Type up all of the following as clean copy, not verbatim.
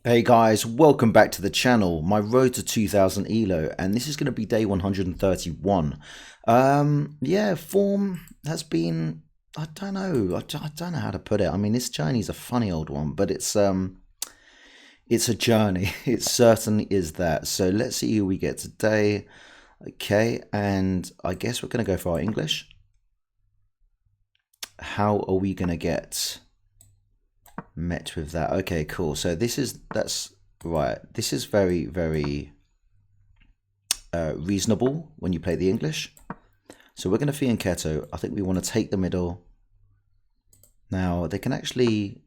Hey guys, welcome back to the channel. My road to 2000 elo, and this is going to be day 131. Yeah, form has been, I don't know, I don't know how to put it. I mean, this journey's a funny old one, but it's a journey. It certainly is that. So let's see who we get today. Okay, and I guess we're going to go for our English. How are we going to get met with that? Okay, cool. So that's right. This is very reasonable when you play the English. So we're going to fianchetto. I think we want to take the middle. Now they can actually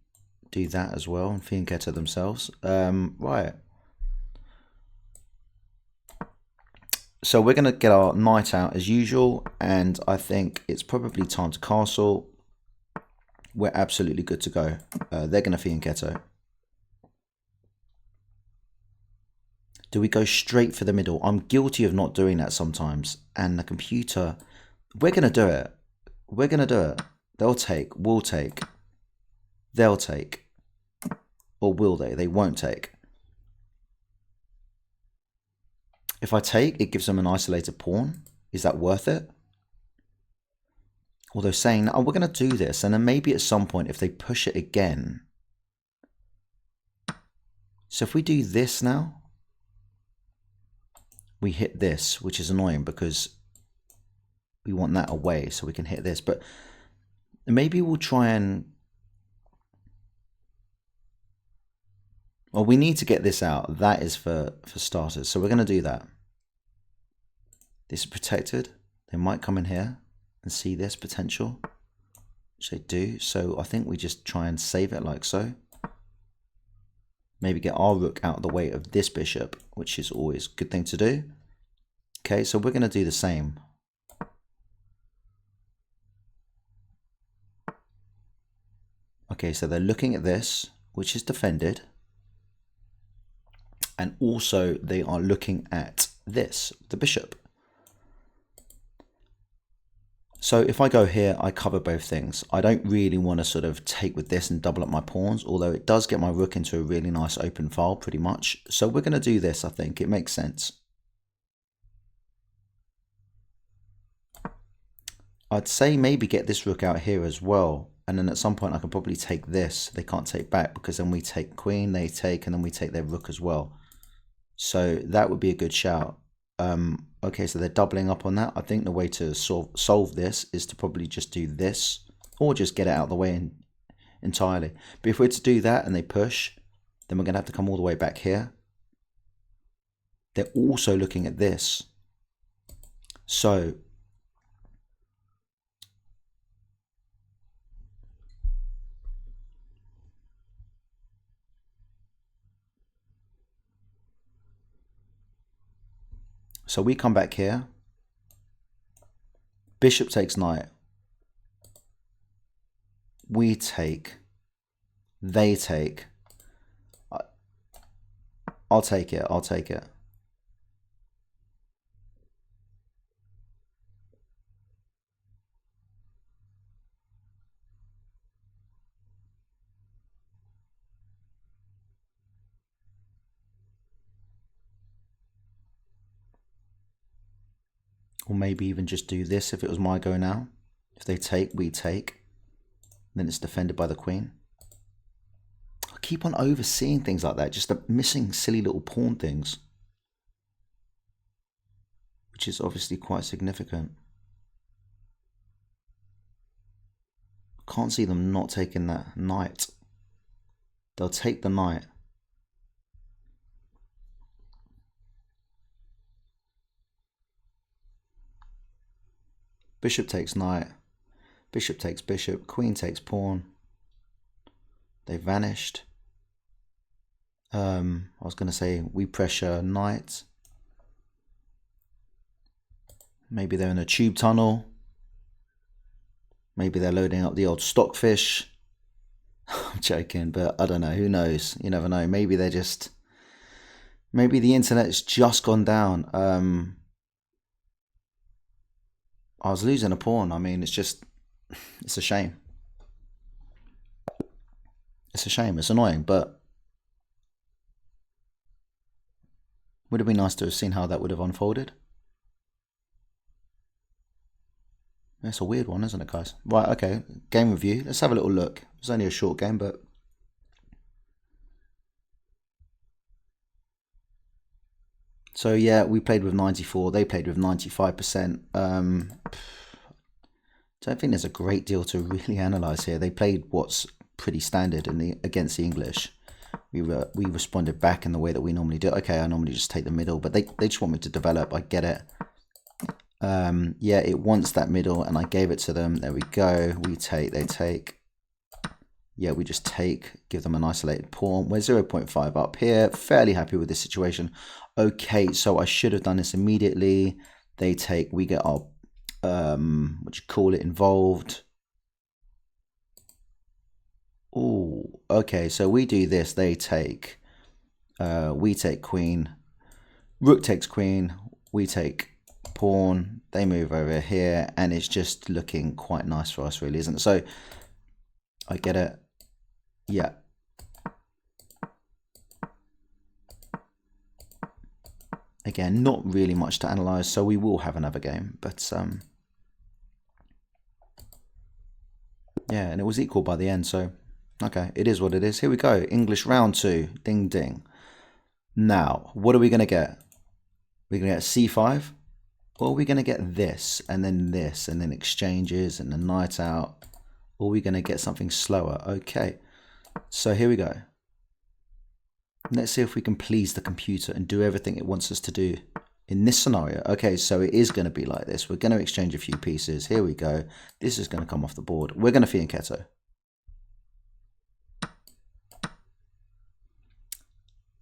do that as well and fianchetto themselves. Right. So we're going to get our knight out as usual, and I think it's probably time to castle. We're absolutely good to go. They're going to fianchetto. Do we go straight for the middle? I'm guilty of not doing that sometimes. And the computer, we're going to do it. We're going to do it. They'll take, we'll take, they'll take. Or will they? They won't take. If I take, it gives them an isolated pawn. Is that worth it? Although saying, oh, we're going to do this. And then maybe at some point, if they push it again. So if we do this now, we hit this, which is annoying because we want that away so we can hit this. But maybe we'll try and... Well, we need to get this out. That is for starters. So we're going to do that. This is protected. They might come in here and see this potential, which they do. So I think we just try and save it like so. Maybe get our rook out of the way of this bishop, which is always a good thing to do. Okay, so we're going to do the same. Okay, so they're looking at this, which is defended. And also they are looking at this, the bishop. So if I go here, I cover both things. I don't really want to sort of take with this and double up my pawns, although it does get my rook into a really nice open file pretty much. So we're going to do this, I think. It makes sense. I'd say maybe get this rook out here as well. And then at some point I can probably take this. They can't take back because then we take queen, they take, and then we take their rook as well. So that would be a good shout. Okay, so they're doubling up on that. I think the way to solve this is to probably just do this or just get it out of the way entirely. But if we're to do that and they push, then we're going to have to come all the way back here. They're also looking at this. So we come back here. Bishop takes knight. We take. They take. I'll take it. I'll take it. Or maybe even just do this if it was my go now. If they take, we take. Then it's defended by the queen. I keep on overseeing things like that, just missing silly little pawn things. Which is obviously quite significant. Can't see them not taking that knight. They'll take the knight. Bishop takes knight. Bishop takes bishop. Queen takes pawn. They vanished. I was going to say we pressure knight. Maybe they're in a tube tunnel. Maybe they're loading up the old stockfish. I'm joking, but I don't know. Who knows? You never know. Maybe they're just... Maybe the internet's just gone down. I was losing a pawn. I mean, it's just... It's a shame. It's a shame. It's annoying, but Would have been nice to have seen how that would have unfolded. It's a weird one, isn't it, guys? Right, okay. Game review. Let's have a little look. It's only a short game, but... So, yeah, we played with 94. They played with 95%. Don't think there's a great deal to really analyse here. They played what's pretty standard against the English. We responded back in the way that we normally do. Okay, I normally just take the middle, but they just want me to develop. I get it. Yeah, it wants that middle, and I gave it to them. There we go. We take, they take. Yeah, we just take, give them an isolated pawn. We're 0.5 up here. Fairly happy with this situation. Okay, so I should have done this immediately. They take, we get our, what you call it, involved. Oh, okay, so we do this. They take, we take queen. Rook takes queen. We take pawn. They move over here, and it's just looking quite nice for us, really, isn't it? So I get it. Yeah. Again, not really much to analyze, so we will have another game, but yeah, and it was equal by the end, so okay, it is what it is. Here we go, English round 2, ding ding. Now, what are we going to get? We're going to get c5, or are we going to get this, and then exchanges, and a knight out, or are we going to get something slower? Okay, so here we go. Let's see if we can please the computer and do everything it wants us to do in this scenario. Okay, so it is going to be like this. We're going to exchange a few pieces. Here we go. This is going to come off the board. We're going to fianchetto.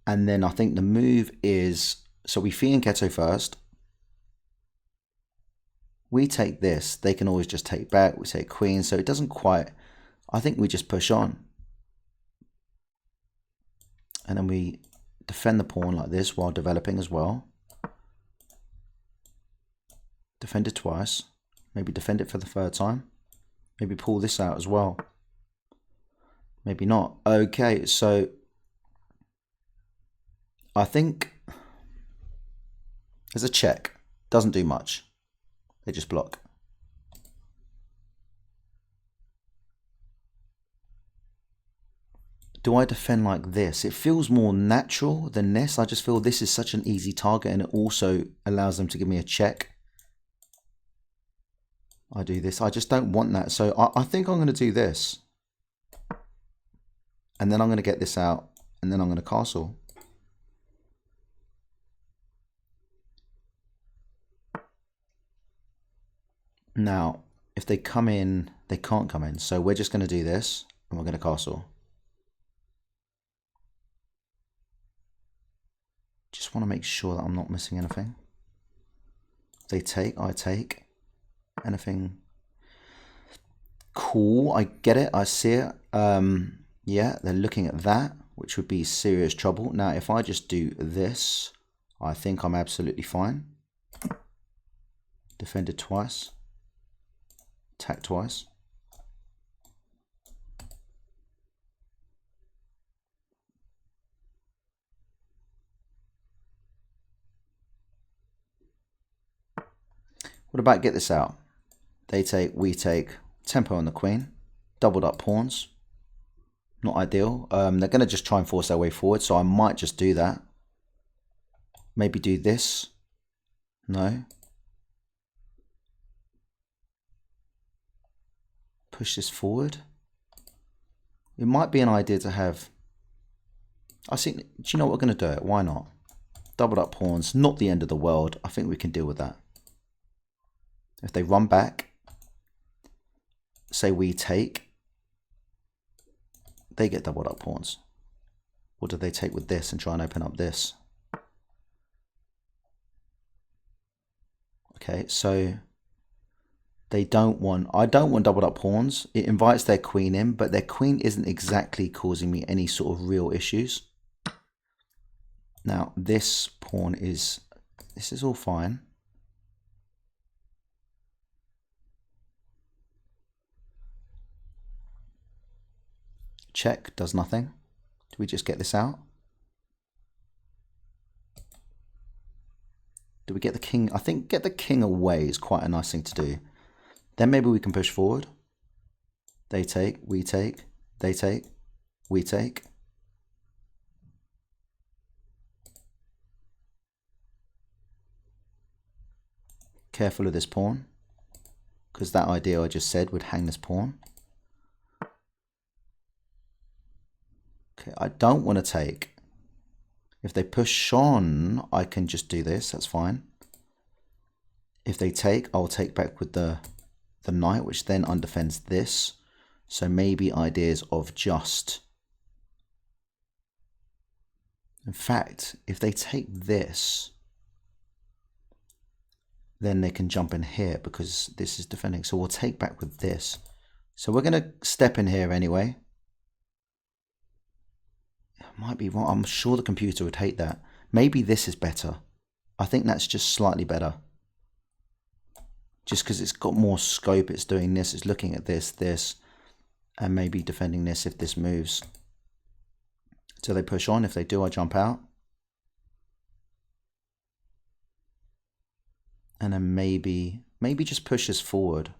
And then I think the move is, so we fianchetto first. We take this. They can always just take back. We take queen. So it doesn't quite, I think we just push on. And then we defend the pawn like this while developing as well. Defend it twice. Maybe defend it for the third time. Maybe pull this out as well. Maybe not. Okay, so I think there's a check. Doesn't do much. They just block. Do I defend like this? It feels more natural than this. I just feel this is such an easy target, and it also allows them to give me a check. I do this. I just don't want that. So I think I'm going to do this. And then I'm going to get this out, and then I'm going to castle. Now, if they come in, they can't come in. So we're just going to do this, and we're going to castle. Just want to make sure that I'm not missing anything. They take, I take. Anything cool? I get it. I see it. Yeah, they're looking at that, which would be serious trouble. Now, if I just do this, I think I'm absolutely fine. Defended twice. Attack twice. What about get this out? They take, we take, tempo on the queen, doubled up pawns. Not ideal. They're going to just try and force their way forward, so I might just do that. Maybe do this. No. Push this forward. It might be an idea to have... I think, do you know what, we're going to do it? Why not? Doubled up pawns, not the end of the world. I think we can deal with that. If they run back, say we take, they get doubled up pawns. Or do they take with this and try and open up this? Okay, so they don't want, I don't want doubled up pawns. It invites their queen in, but their queen isn't exactly causing me any sort of real issues. Now, this pawn is, this is all fine. Check, does nothing. Do we just get this out? Do we get the king? I think get the king away is quite a nice thing to do. Then maybe we can push forward. They take, we take, they take, we take. Careful of this pawn, because that idea I just said would hang this pawn. Okay, I don't want to take. If they push on, I can just do this, that's fine. If they take, I'll take back with the knight, which then undefends this. So maybe ideas of just... In fact, if they take this, then they can jump in here because this is defending. So we'll take back with this. So we're going to step in here anyway. It might be wrong. I'm sure the computer would hate that. Maybe this is better. I think that's just slightly better. Just because it's got more scope. It's doing this. It's looking at this, this, and maybe defending this if this moves. So they push on. If they do, I jump out. And then maybe just push this forward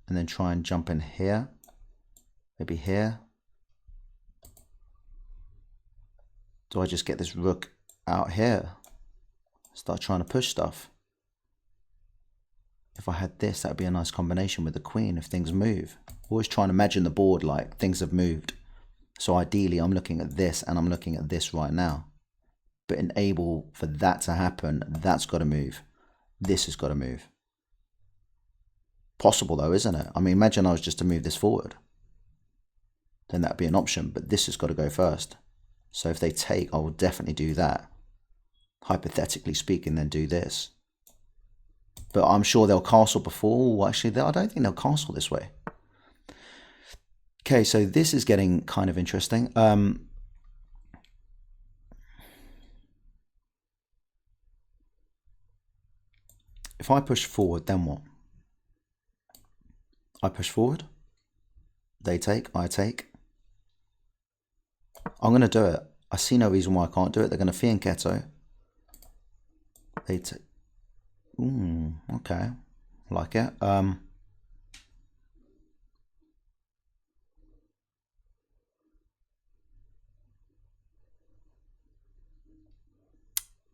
and then try and jump in here. Maybe here. Do I just get this rook out here? Start trying to push stuff. If I had this, that would be a nice combination with the queen if things move. Always try and imagine the board like things have moved. So ideally, I'm looking at this and I'm looking at this right now. But enable for that to happen, that's got to move. This has got to move. Possible though, isn't it? I mean, imagine I was just to move this forward. Then that'd be an option, but this has got to go first. So if they take, I will definitely do that. Hypothetically speaking, then do this. But I'm sure they'll castle before. Well, actually, I don't think they'll castle this way. Okay, so this is getting kind of interesting. If I push forward, then what? I push forward. They take, I take. I'm going to do it. I see no reason why I can't do it. They're going to fianchetto. They take. Okay. Like it.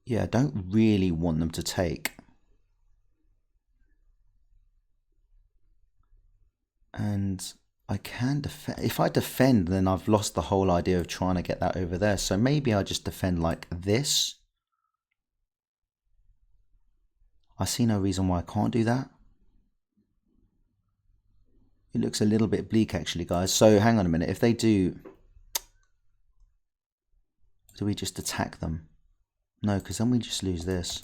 Yeah, I don't really want them to take. And I can defend. If I defend, then I've lost the whole idea of trying to get that over there. So maybe I just defend like this. I see no reason why I can't do that. It looks a little bit bleak actually, guys. So hang on a minute. If they do we just attack them? No, because then we just lose this.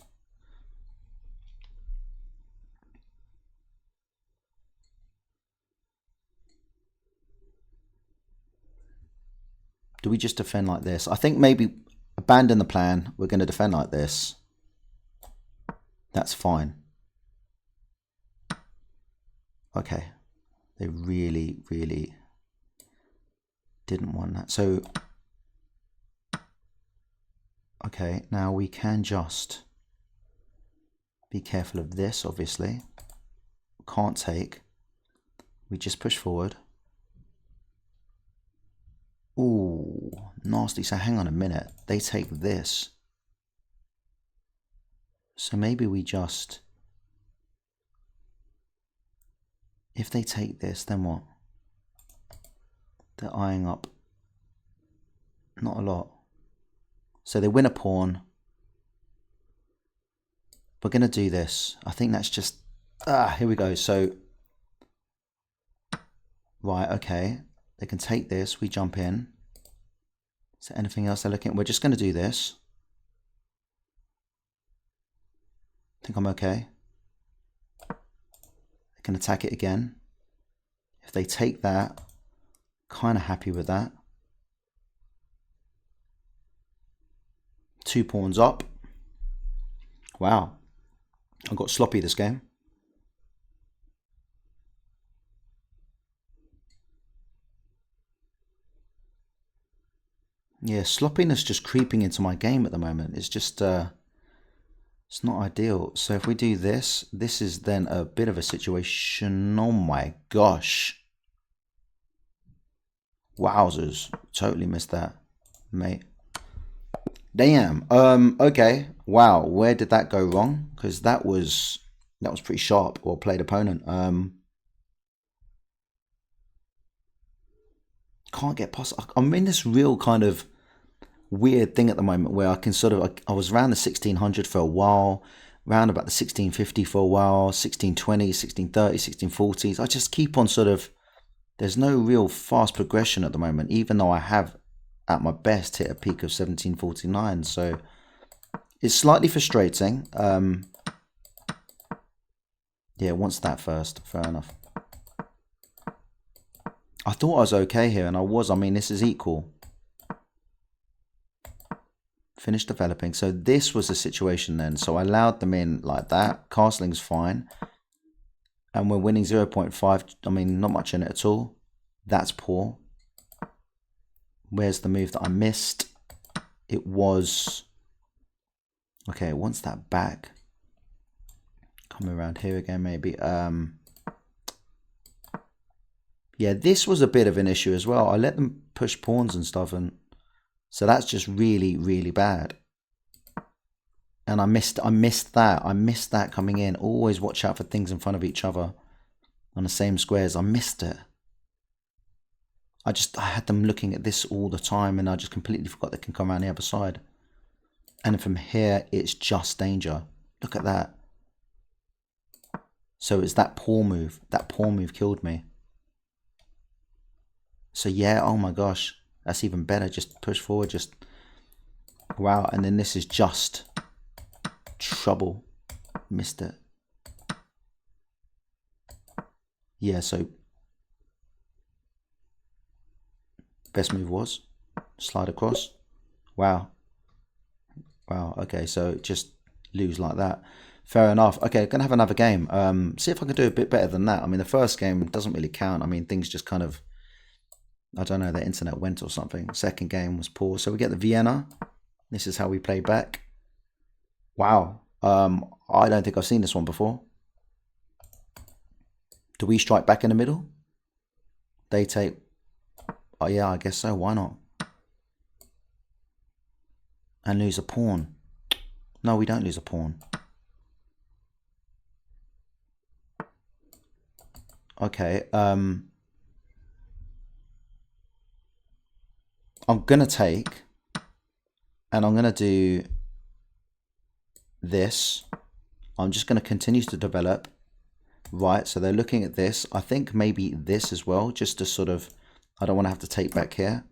Do we just defend like this? I think maybe abandon the plan. We're going to defend like this. That's fine. Okay. They really, really didn't want that. So, okay, now we can just be careful of this, obviously. Can't take. We just push forward. Ooh, nasty. So hang on a minute. They take this. So maybe we just... If they take this, then what? They're eyeing up. Not a lot. So they win a pawn. We're going to do this. I think that's just... here we go. So... Right, okay. They can take this. We jump in. Is there anything else they're looking at? We're just going to do this. I think I'm okay. They can attack it again. If they take that, kind of happy with that. 2 pawns up. Wow. I got sloppy this game. Yeah, sloppiness just creeping into my game at the moment. It's just It's not ideal. So if we do this, this is then a bit of a situation. Oh my gosh. Wowzers. Totally missed that, mate. Damn. Okay. Wow. Where did that go wrong? Because that was pretty sharp. Well played, opponent. Can't get past. I'm in this real kind of weird thing at the moment where I can sort of. I was around the 1600 for a while, round about the 1650 for a while, 1620, 1630, 1640s. I just keep on sort of. There's no real fast progression at the moment, even though I have, at my best, hit a peak of 1749. So it's slightly frustrating. Yeah, wants that first. Fair enough. I thought I was okay here, and I was. I mean, this is equal. Finish developing. So this was the situation then. So I allowed them in like that. Castling's fine. And we're winning 0.5. I mean, not much in it at all. That's poor. Where's the move that I missed? It was... Okay, it wants that back. Come around here again, maybe. Yeah, this was a bit of an issue as well. I let them push pawns and stuff, and so that's just really, really bad. And I missed that. I missed that coming in. Always watch out for things in front of each other on the same squares. I missed it. I had them looking at this all the time, and I just completely forgot they can come around the other side. And from here, it's just danger. Look at that. So it's that pawn move. That pawn move killed me. So yeah, oh my gosh, that's even better. Just push forward, just wow. And then this is just trouble. Missed it. Yeah, so best move was slide across. Wow. Wow, okay, so just lose like that. Fair enough. Okay, gonna have another game. See if I can do a bit better than that. I mean, the first game doesn't really count. I mean, things just kind of, I don't know, the internet went or something. Second game was poor. So we get the Vienna. This is how we play back. Wow. I don't think I've seen this one before. Do we strike back in the middle? They take... Oh yeah, I guess so. Why not? And lose a pawn. No, we don't lose a pawn. Okay. I'm going to take... And I'm going to do this. I'm just going to continue to develop. Right, so they're looking at this. I think maybe this as well, just to sort of... I don't want to have to take back here.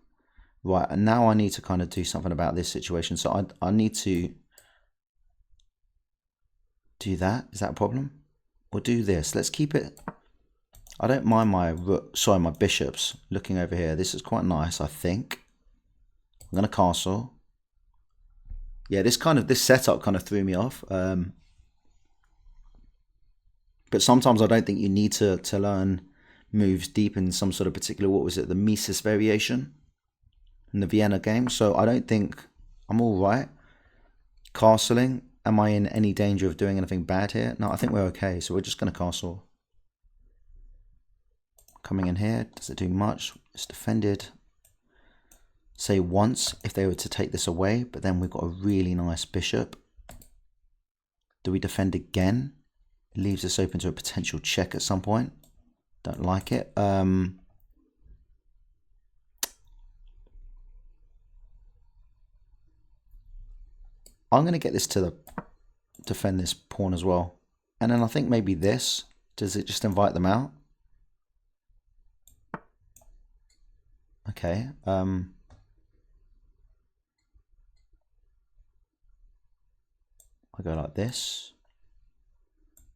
Right, and now I need to kind of do something about this situation. So I need to do that. Is that a problem? We'll do this. Let's keep it... I don't mind my my bishops looking over here. This is quite nice, I think. I'm going to castle. Yeah, this setup kind of threw me off. But sometimes I don't think you need to learn moves deep in some sort of particular, what was it, the Mises variation in the Vienna game. So I don't think I'm all right. Castling, am I in any danger of doing anything bad here? No, I think we're okay. So we're just going to castle. Coming in here, does it do much? It's defended. Say once if they were to take this away, but then we've got a really nice bishop. Do we defend again? It leaves us open to a potential check at some point. Don't like it. I'm going to get this to defend this pawn as well. And then I think maybe this. Does it just invite them out? Okay. I go like this.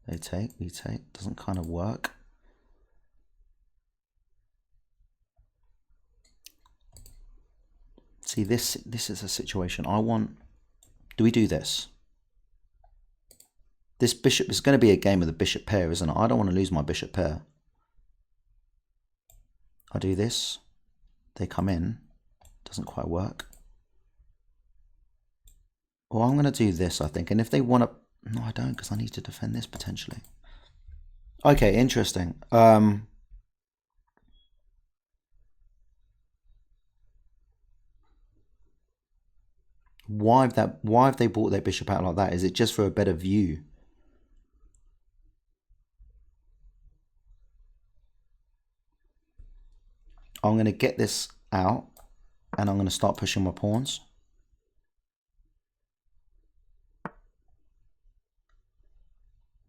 They take, we take. Doesn't kind of work. See, this is a situation I want. Do we do this? This bishop is going to be a game of the bishop pair, isn't it? I don't want to lose my bishop pair. I do this. They come in. Doesn't quite work. Well, I'm going to do this, I think. And if they want to... No, I don't, because I need to defend this potentially. Okay, interesting. Why have they brought their bishop out like that? Is it just for a better view? I'm going to get this out and I'm going to start pushing my pawns.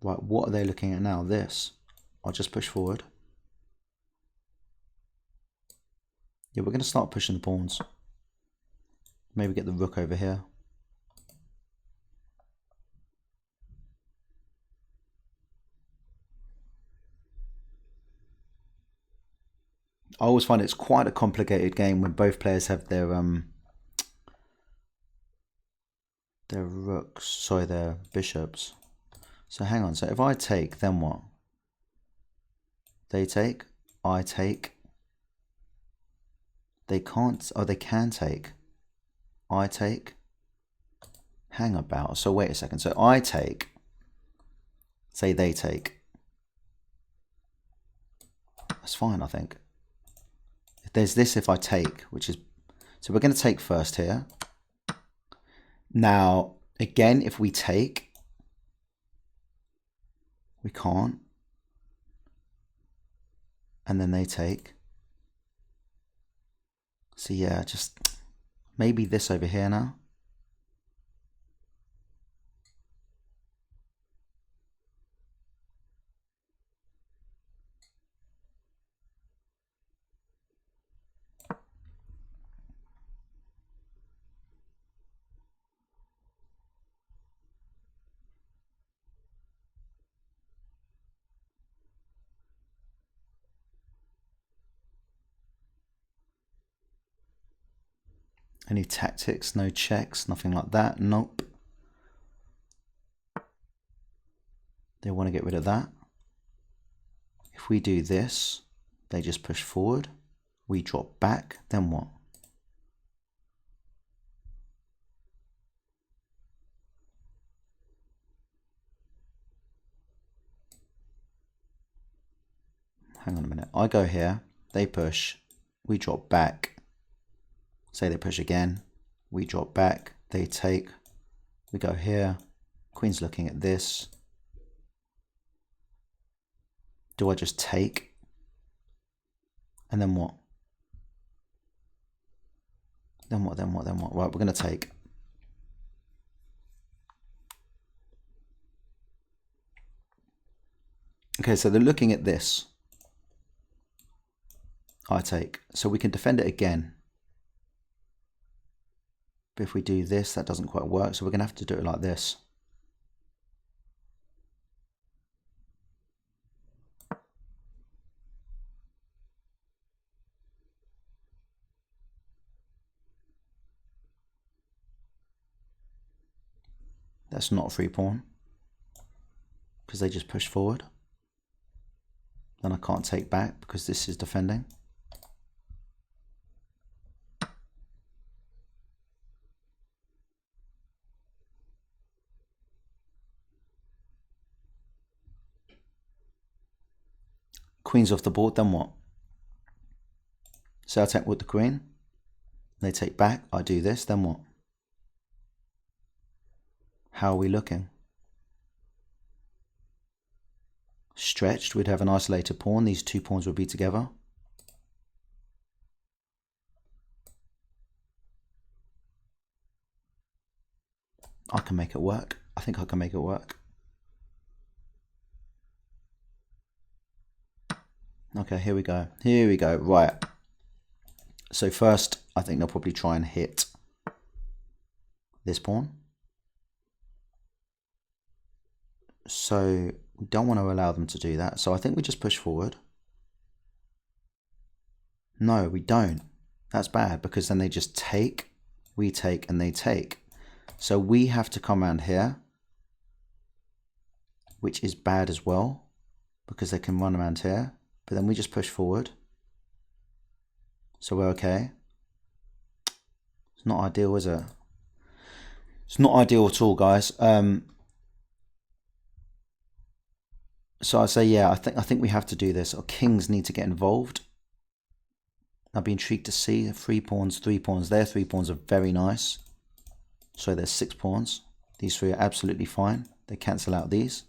Right, what are they looking at now? This. I'll just push forward. Yeah, we're going to start pushing the pawns. Maybe get the rook over here. I always find it's quite a complicated game when both players have their rooks, sorry, their bishops. So hang on, so if I take, then what? They take, I take. They can't, oh, they can take. I take. Hang about, so wait a second. So I take, say they take. That's fine, I think. There's this if I take, which is, so we're going to take first here. Now, again, if we take, we can't. And then they take. So yeah, just maybe this over here now. Any tactics? No checks? Nothing like that? Nope. They want to get rid of that. If we do this, they just push forward. We drop back. Then what? Hang on a minute. I go here. They push. We drop back. Say they push again. We drop back. They take. We go here. Queen's looking at this. Do I just take? And then what? Then what? Then what? Then what? Right, we're going to take. Okay, so they're looking at this. I take. So we can defend it again. But if we do this, that doesn't quite work. So we're going to have to do it like this. That's not a free pawn, because they just push forward. Then I can't take back because this is defending. Queen's off the board, then what? So I take with the queen. They take back, I do this, then what? How are we looking? Stretched, we'd have an isolated pawn. These two pawns would be together. I can make it work. I think I can make it work. Okay, here we go. Here we go. Right. So first, I think they'll probably try and hit this pawn. So we don't want to allow them to do that. So I think we just push forward. No, we don't. That's bad, because then they just take, we take, and they take. So we have to come around here, which is bad as well, because they can run around here. But then we just push forward. So we're okay. It's not ideal, is it? It's not ideal at all, guys. So I say, yeah, I think we have to do this. Our kings need to get involved. I'd be intrigued to see 3 pawns, 3 pawns. Their 3 pawns are very nice. So there's 6 pawns. These 3 are absolutely fine. They cancel out these.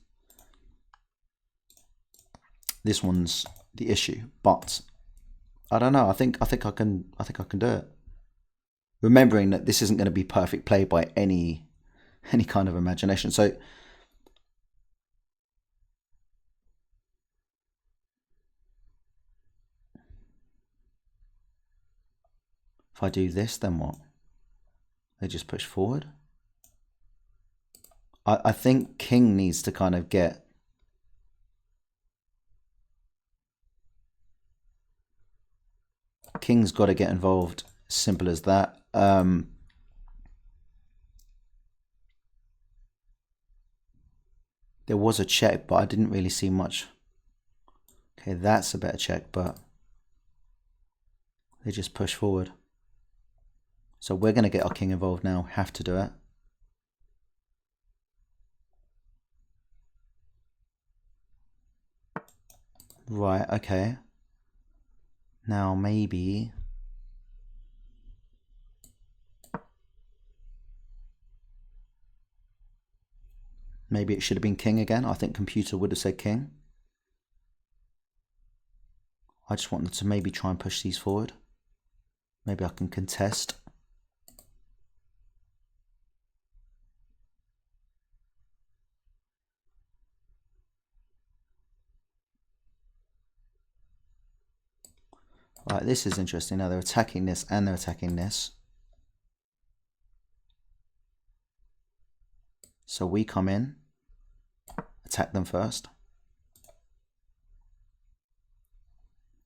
This one's the issue, but I don't know. I think I can do it. Remembering that this isn't going to be perfect play by any kind of imagination. So if I do this, then what? They just push forward. I think king needs to kind of get... King's got to get involved. Simple as that. There was a check, but I didn't really see much. Okay, that's a better check, but they just push forward. So we're going to get our king involved now. Have to do it. Right, okay. Now maybe... Maybe it should have been king again. I think computer would have said king. I just wanted to maybe try and push these forward. Maybe I can contest. Right, this is interesting. Now they're attacking this and they're attacking this. So we come in, attack them first.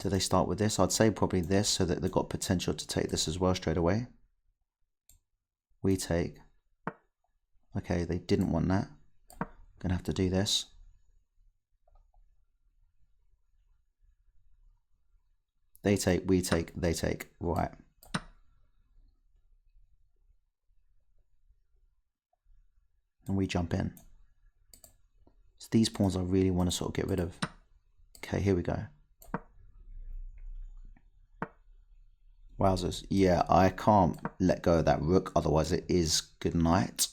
Do they start with this? I'd say probably this, so that they've got potential to take this as well straight away. We take. Okay, they didn't want that. Gonna have to do this. They take, we take, they take. Right. And we jump in. So these pawns I really want to sort of get rid of. Okay, here we go. Wowzers. Yeah, I can't let go of that rook, otherwise it is good night.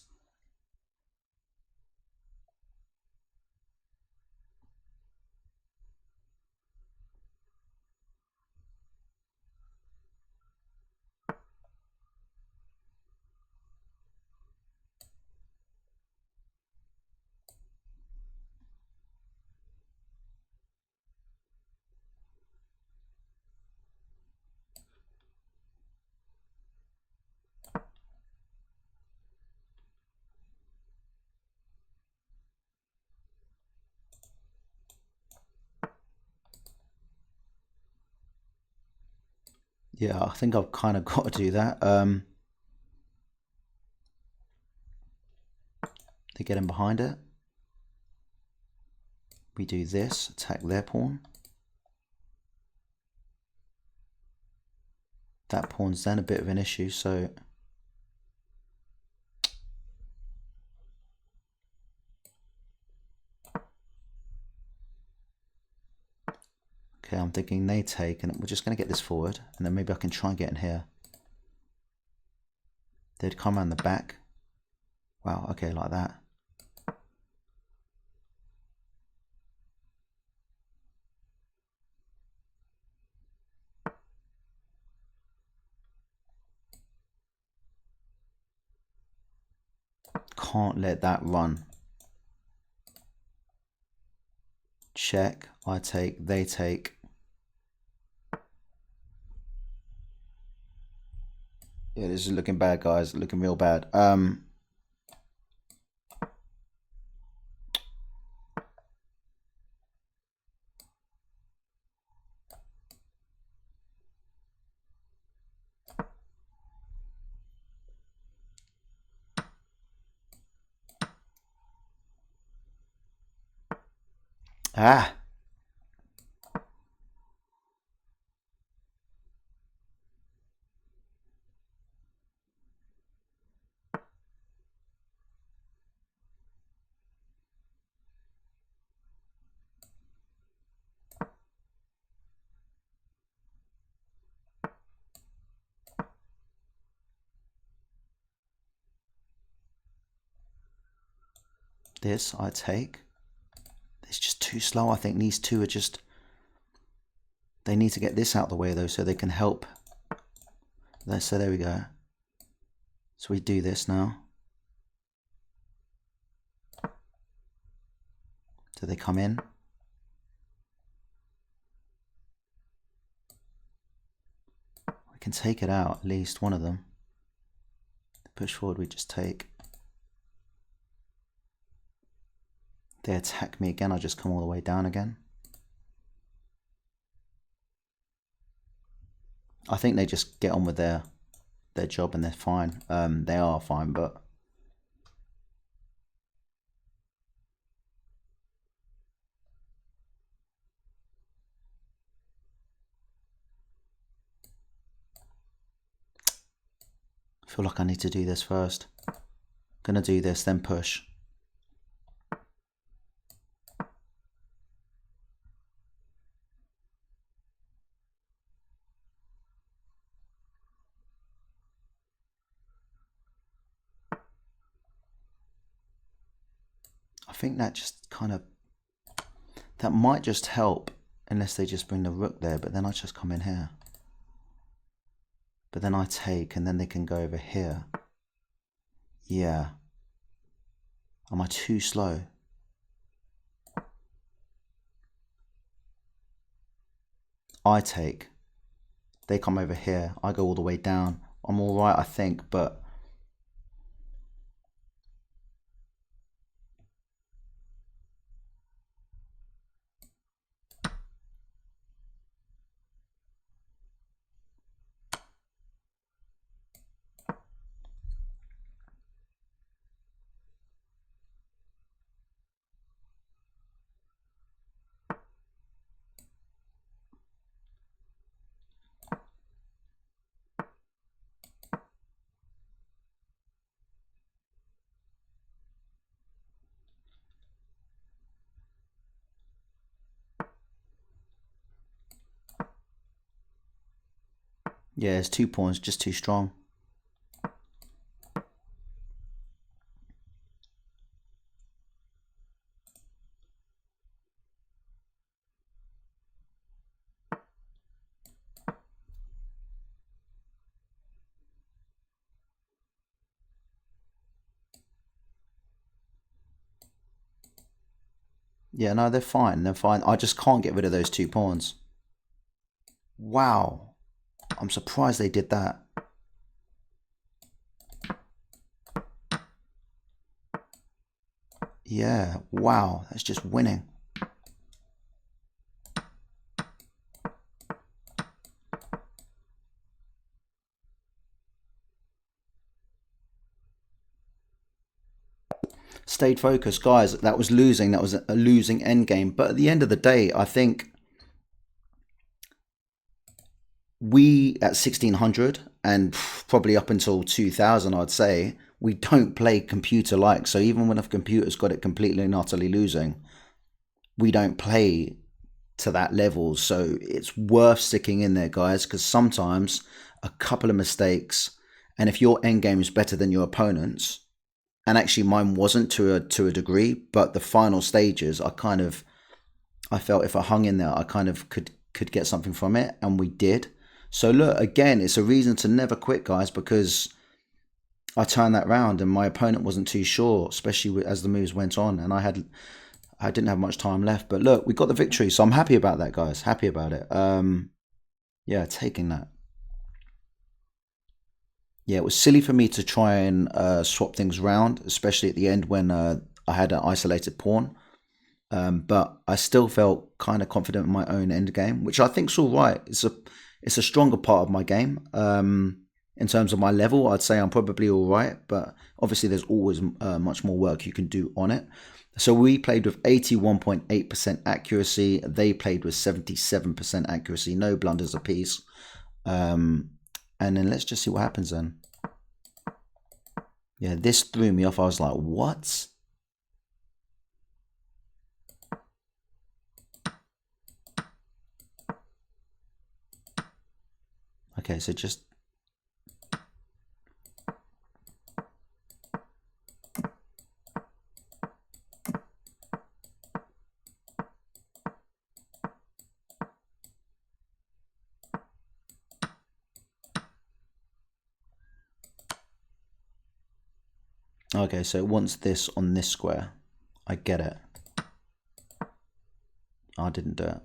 Yeah, I think I've kind of got to do that. They get in behind it. We do this, attack their pawn. That pawn's then a bit of an issue, so... Okay, I'm thinking they take, and we're just going to get this forward, and then maybe I can try and get in here. They'd come around the back. Wow, okay, like that. Can't let that run. Check, I take, they take. Yeah, this is looking bad, guys. Looking real bad. Ah! this, I take. It's just too slow. I think these two are just... They need to get this out of the way though so they can help. So there we go. So we do this now. So they come in. We can take it out, at least one of them. Push forward, we just take. They attack me again, I just come all the way down again. I think they just get on with their job and they're fine. They are fine, but I feel like I need to do this first. Gonna do this, then push. I think that just kind of, that might just help unless they just bring the rook there, but then I just come in here. But then I take and then they can go over here. Yeah. Am I too slow? I take. They come over here. I go all the way down. I'm all right, I think, but yeah, it's 2 pawns, just too strong. Yeah, no, they're fine. They're fine. I just can't get rid of those 2 pawns. Wow. I'm surprised they did that. Yeah, wow. That's just winning. Stayed focused, guys. That was losing. That was a losing endgame. But at the end of the day, I think we at 1600 and probably up until 2000, I'd say, we don't play computer like. So even when a computer's got it completely and utterly losing, we don't play to that level. So it's worth sticking in there, guys, because sometimes a couple of mistakes, and if your end game is better than your opponent's, and actually mine wasn't to a degree, but the final stages, I felt if I hung in there, I kind of could get something from it, and we did. So look, again, it's a reason to never quit, guys, because I turned that round and my opponent wasn't too sure, especially as the moves went on, and I didn't have much time left. But look, we got the victory, so I'm happy about that, guys. Happy about it. Yeah, taking that. Yeah, it was silly for me to try and swap things around, especially at the end when I had an isolated pawn. But I still felt kind of confident in my own end game, which I think's all right. It's a stronger part of my game. In terms of my level, I'd say I'm probably all right, but obviously there's always much more work you can do on it. So we played with 81.8% accuracy. They played with 77% accuracy, no blunders apiece. And then let's just see what happens then. Yeah, this threw me off. I was like, what? Okay, so just... Okay, so it wants this on this square. I get it. I didn't do it.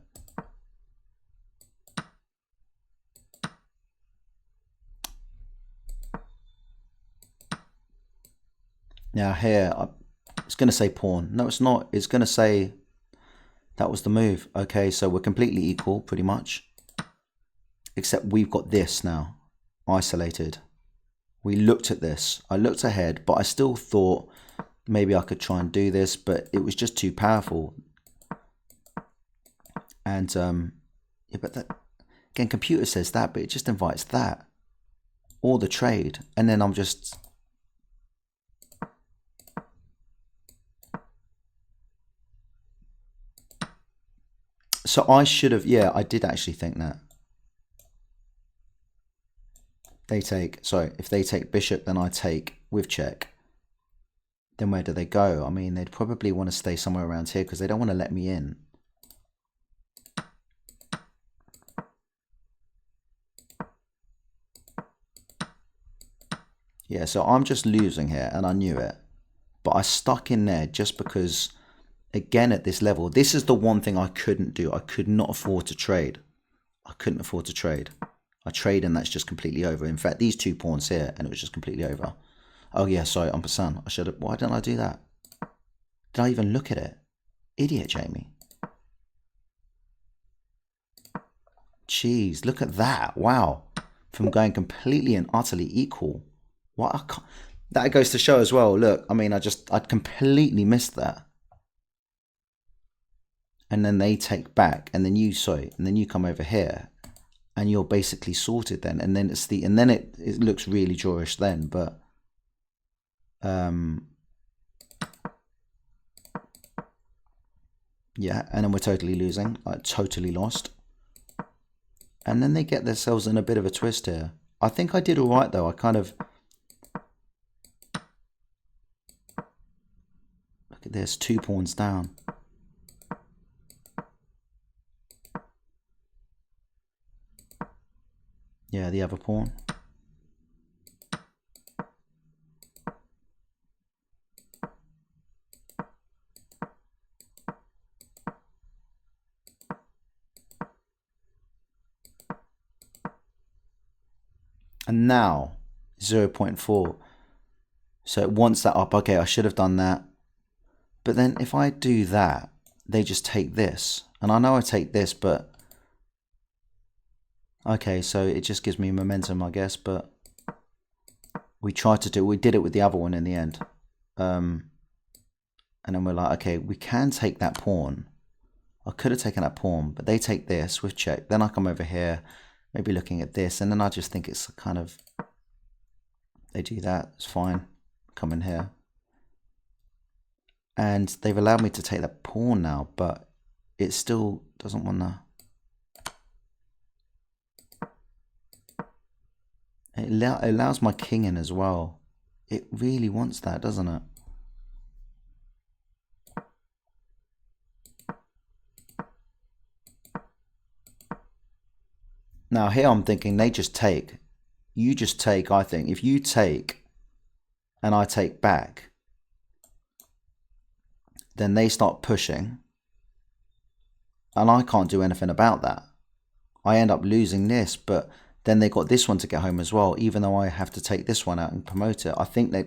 Now here, it's going to say pawn. No, it's not. It's going to say that was the move. Okay, so we're completely equal, pretty much. Except we've got this now, isolated. We looked at this. I looked ahead, but I still thought maybe I could try and do this, but it was just too powerful. And yeah, but that again, computer says that, but it just invites that or the trade, and then I'm just. So I should have, yeah, I did actually think that. They take, sorry, if they take bishop, then I take with check. Then where do they go? I mean, they'd probably want to stay somewhere around here because they don't want to let me in. Yeah, so I'm just losing here, and I knew it. But I stuck in there just because, again, at this level, this is the one thing I couldn't do. I could not afford to trade. I couldn't afford to trade. I trade and that's just completely over. In fact, these 2 pawns here, and it was just completely over. Oh yeah, sorry, en passant. I should have. Why didn't I do that? Did I even look at it? Idiot, Jamie. Jeez, look at that. Wow. From going completely and utterly equal. What? That goes to show as well. Look, I mean, I'd completely missed that. And then they take back, and then you come over here, and you're basically sorted then. And then it looks really drawish then, but yeah, and then we're totally losing, like totally lost. And then they get themselves in a bit of a twist here. I think I did all right though. I kind of, look at this, 2 pawns down. Yeah, the other pawn. And now 0.4. So it wants that up. Okay, I should have done that. But then if I do that, they just take this. And I know I take this, but okay, so it just gives me momentum, I guess. But we did it with the other one in the end. And then we're like, okay, we can take that pawn. I could have taken that pawn, but they take this with check. Then I come over here, maybe looking at this, and then I just think it's kind of, they do that, it's fine. Come in here. And they've allowed me to take that pawn now, but it still doesn't want to. It allows my king in as well. It really wants that, doesn't it? Now here I'm thinking they just take. You just take, I think. If you take and I take back, then they start pushing. And I can't do anything about that. I end up losing this, but then they got this one to get home as well, even though I have to take this one out and promote it. I think they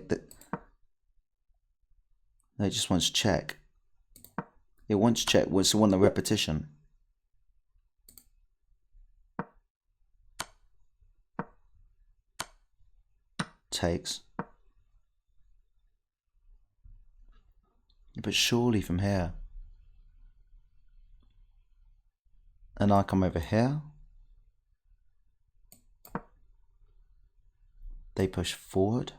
just wants check. It wants check. It wants the repetition. Takes. But surely from here. And I come over here. They push forward.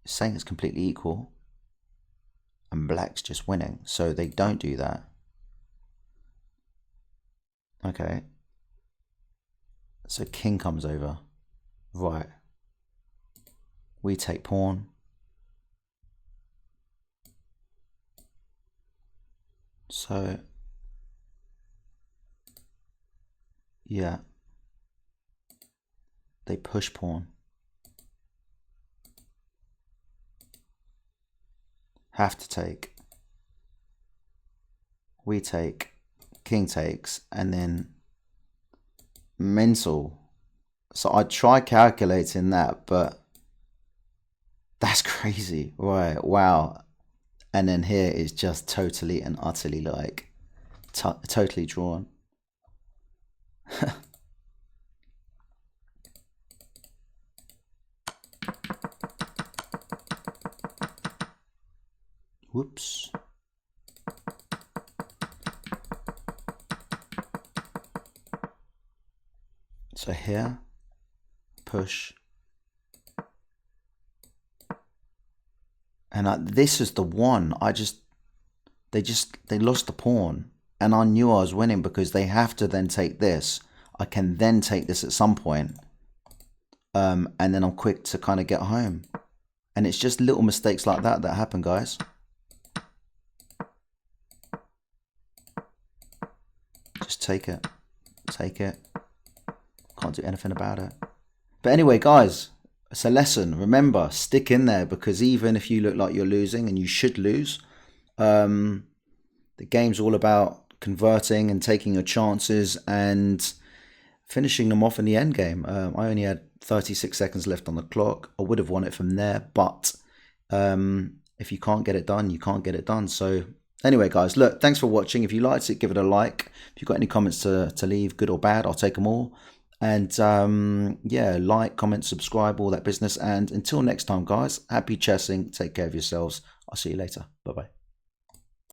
It's saying it's completely equal. And black's just winning. So they don't do that. Okay. So king comes over. Right. We take pawn. So, yeah. They push pawn. have to take. We take, king takes, and then mental. So I tried calculating that, but that's crazy. Right, wow. And then here is just totally and utterly like, totally drawn. Whoops. So here, push. And this is the one. They lost the pawn. And I knew I was winning because they have to then take this. I can then take this at some point. And then I'm quick to kind of get home. And it's just little mistakes like that that happen, guys. Just take it. Take it. Can't do anything about it. But anyway, guys, it's a lesson. Remember, stick in there, because even if you look like you're losing, and you should lose, the game's all about converting and taking your chances and finishing them off in the end game. I only had 36 seconds left on the clock. I would have won it from there, but if you can't get it done, you can't get it done. So anyway, guys, look, thanks for watching. If you liked it, give it a like. If you've got any comments to leave, good or bad, I'll take them all. And yeah, like, comment, subscribe, all that business. And until next time, guys, happy chessing. Take care of yourselves. I'll see you later. Bye-bye.